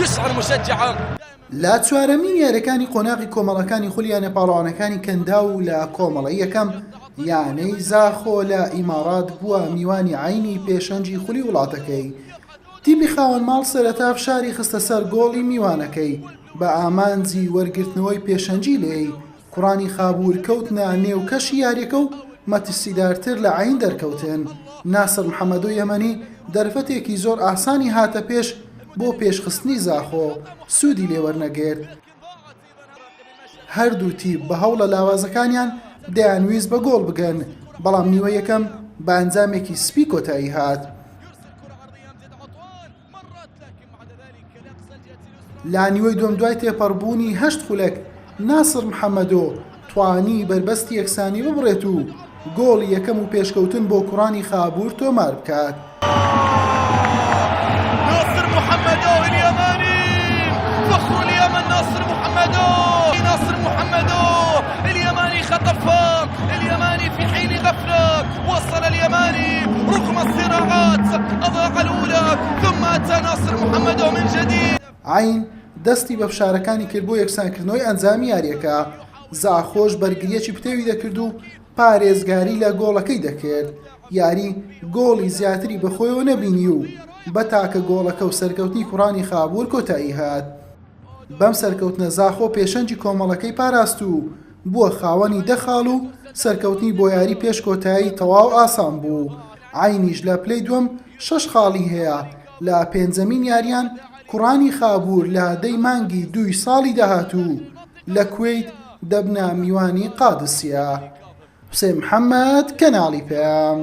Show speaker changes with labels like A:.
A: يشعر مشجعا.
B: لا چوارەمین یاریەکانی قۆناغی کۆمەڵەکانی خولیانە پاڵەوانەکانی کەنداو لە کۆمەڵی یەکەم یانەی زاخۆ لە ئیمارات بووە میوانی عینی پێشەنجی خولی وڵاتەکەی. تیمی خاوەن ماڵ سەرەتا فشاری خستە سەر گۆڵی میوانەکەی بە ئامانجی وەرگرتنەوەی پێشەنجی لێی. کوڕانی خابوور کەوتنە نێو کەشی یاریەکە و مەترسیدارتر لە عین دەرکەوتن. ناسر محەممەد و یەمەنی دەرفەتێکی زۆر ئاسانی هاتە پێش بۆ پێشخستنی زاخۆ سوودی لێوەرنەگرت. هەردوو تیم بە هەوڵە لاوازەکانیان دەیانویست بە گۆڵ بگەن، بەڵام نیوە یەکەم بە ئەنجامێکی سپی کۆتایی هات. لا نیوەی دوم دوای تێپەڕبوونی 8 خولەک ناسر محەممەدۆ توانی بربەستی یەکسانی ببڕێت و گۆڵی یەکەم و پێشکەوتن بۆ کوڕانی خابوور تۆمار بکات.
A: ناصر محمدو اليماني، فخر اليمن ناصر محمدو. ناصر محمدو اليماني خطفها، اليماني في حين غفلة وصل اليماني رغم الصراعات، أضاع الأولى ثم أتى ناصر محمدو من جديد.
B: عین دەستی بە فشارەکانی کرد بۆ یەکسانکردنەوەی ئەنجامی یاریەکە. زاخۆش بەرگریەکی پتێوی دەکرد و پارێزگاری لە گۆڵەکەی دەکرد. یاری گۆڵی زیاتری بەخۆیەوە نەبینی و بە تاکە گۆڵەکە و سەرکەوتنی کوڕانی خابوور کۆتایی هات. بەم سەرکەوتنە زاخۆ پێشەنجی کۆمەڵەکەی پاراست و بووە خاوەنی 10 خاڵ و سەرکەوتنی بۆ یاری پێش کۆتایی تەواو ئاسان بوو. عینیش لە پلەی دووەم 6 خاڵی هەیە. لە پێنجەمین یاریان کوڕانی خابوور لە دەی مانگی 2 ساڵی داهاتوو لە کوێیت دەبنە میوانی قادسیە. حوسێن محەممەد، کەناڵی پێم.